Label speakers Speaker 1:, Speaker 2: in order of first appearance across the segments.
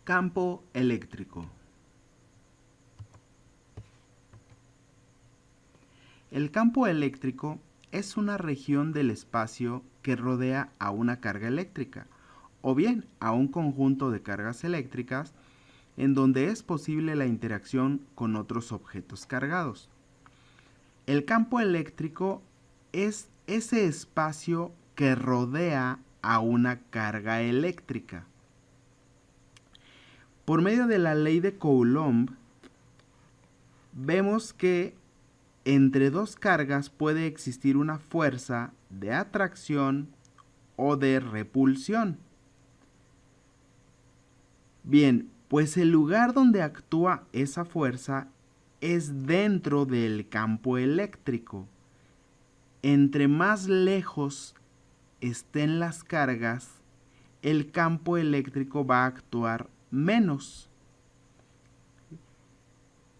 Speaker 1: Campo eléctrico. El campo eléctrico es una región del espacio que rodea a una carga eléctrica, o bien a un conjunto de cargas eléctricas en donde es posible la interacción con otros objetos cargados. El campo eléctrico es ese espacio que rodea a una carga eléctrica. Por medio de la ley de Coulomb, vemos que entre dos cargas puede existir una fuerza de atracción o de repulsión. Bien, pues el lugar donde actúa esa fuerza es dentro del campo eléctrico. Entre más lejos estén las cargas, el campo eléctrico va a actuar menos.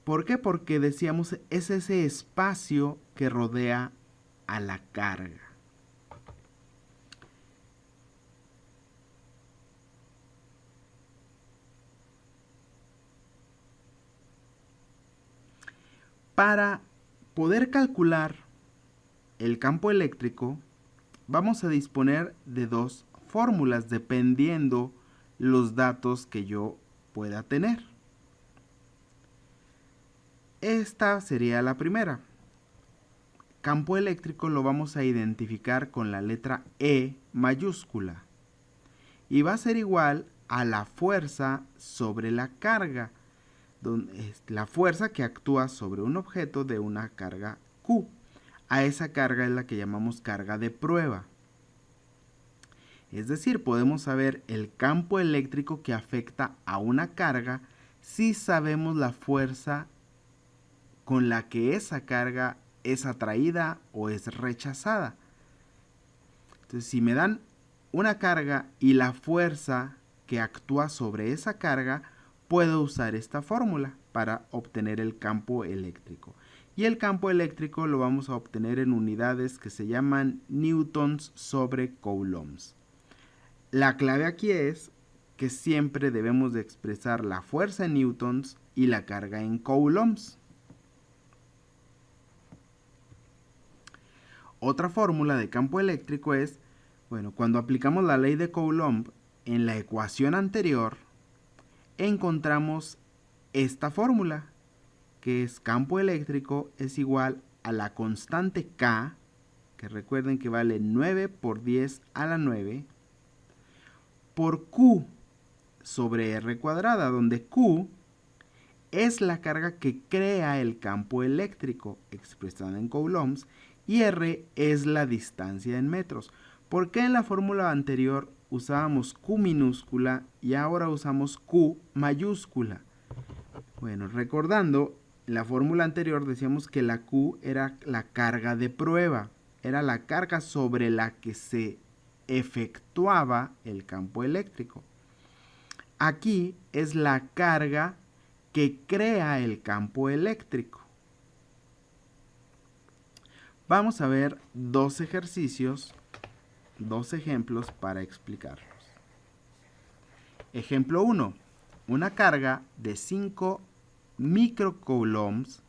Speaker 1: ¿Por qué? Porque decíamos es ese espacio que rodea a la carga. Para poder calcular el campo eléctrico, vamos a disponer de dos fórmulas dependiendo los datos que yo pueda tener. Esta sería la primera. Campo eléctrico lo vamos a identificar con la letra E mayúscula y va a ser igual a la fuerza sobre la carga, la fuerza que actúa sobre un objeto de una carga Q. A esa carga es la que llamamos carga de prueba. Es decir, podemos saber el campo eléctrico que afecta a una carga si sabemos la fuerza con la que esa carga es atraída o es rechazada. Entonces, si me dan una carga y la fuerza que actúa sobre esa carga, puedo usar esta fórmula para obtener el campo eléctrico. Y el campo eléctrico lo vamos a obtener en unidades que se llaman newtons sobre coulombs. La clave aquí es que siempre debemos de expresar la fuerza en newtons y la carga en coulombs. Otra fórmula de campo eléctrico es, cuando aplicamos la ley de Coulomb en la ecuación anterior, encontramos esta fórmula, que es campo eléctrico es igual a la constante K, que recuerden que vale 9 por 10 a la 9, por Q sobre R cuadrada, donde Q es la carga que crea el campo eléctrico, expresada en coulombs, y R es la distancia en metros. ¿Por qué en la fórmula anterior usábamos Q minúscula y ahora usamos Q mayúscula? Bueno, recordando, en la fórmula anterior decíamos que la Q era la carga de prueba, era la carga sobre la que se efectuaba el campo eléctrico. Aquí es la carga que crea el campo eléctrico. Vamos a ver dos ejercicios, dos ejemplos para explicarlos. Ejemplo 1. Una carga de 5 microcoulombs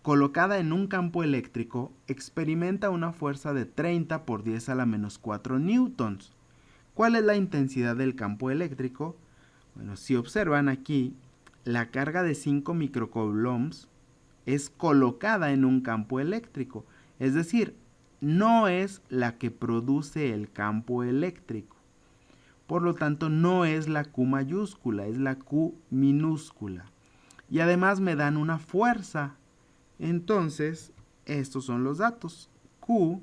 Speaker 1: colocada en un campo eléctrico experimenta una fuerza de 30 por 10 a la menos 4 newtons. ¿Cuál es la intensidad del campo eléctrico? Bueno, si observan aquí, la carga de 5 microcoulombs es colocada en un campo eléctrico. Es decir, no es la que produce el campo eléctrico. Por lo tanto, no es la Q mayúscula, es la Q minúscula. Y además me dan una fuerza. Entonces, estos son los datos. Q,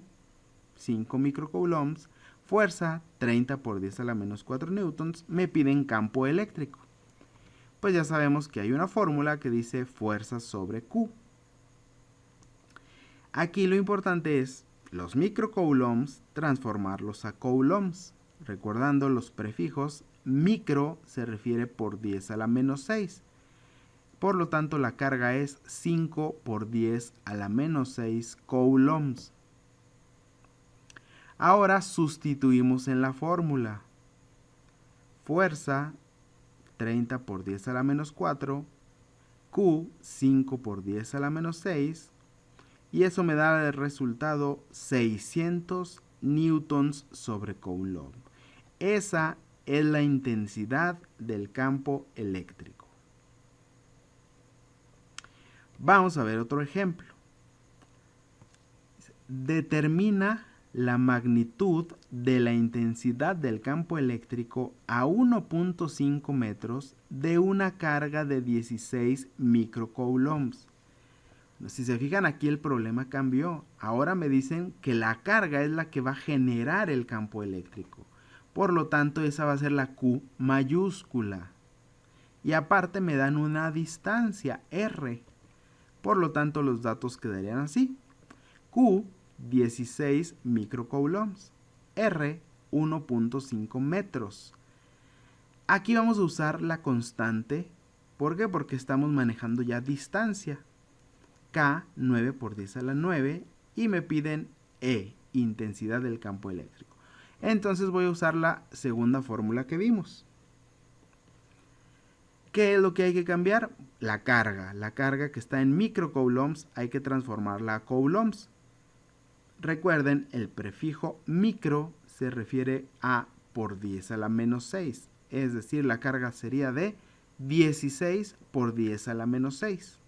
Speaker 1: 5 microcoulombs, fuerza 30 por 10 a la menos 4 newtons, me piden campo eléctrico. Pues ya sabemos que hay una fórmula que dice fuerza sobre Q. Aquí lo importante es los microcoulombs transformarlos a coulombs. Recordando los prefijos, micro se refiere por 10 a la menos 6. Por lo tanto, la carga es 5 por 10 a la menos 6 coulombs. Ahora sustituimos en la fórmula. Fuerza 30 por 10 a la menos 4, Q 5 por 10 a la menos 6, y eso me da de resultado 600 newtons sobre coulomb. Esa es la intensidad del campo eléctrico. Vamos a ver otro ejemplo. Determina la magnitud de la intensidad del campo eléctrico a 1.5 metros de una carga de 16 microcoulombs. Si se fijan, aquí el problema cambió. Ahora me dicen que la carga es la que va a generar el campo eléctrico. Por lo tanto, esa va a ser la Q mayúscula. Y aparte me dan una distancia, R. Por lo tanto, los datos quedarían así. Q, 16 microcoulombs. R, 1.5 metros. Aquí vamos a usar la constante. ¿Por qué? Porque estamos manejando ya distancia. K, 9 por 10 a la 9. Y me piden E, intensidad del campo eléctrico. Entonces voy a usar la segunda fórmula que vimos. ¿Qué es lo que hay que cambiar? La carga. La carga que está en microcoulombs hay que transformarla a coulombs. Recuerden, el prefijo micro se refiere a por 10 a la menos 6. Es decir, la carga sería de 16 por 10 a la menos 6.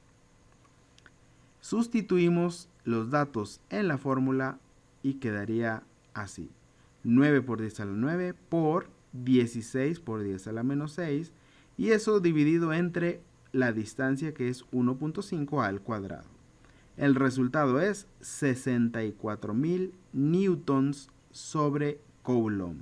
Speaker 1: Sustituimos los datos en la fórmula y quedaría así. 9 por 10 a la 9 por 16 por 10 a la menos 6. Y eso dividido entre la distancia, que es 1.5 al cuadrado. El resultado es 64.000 newtons sobre coulomb.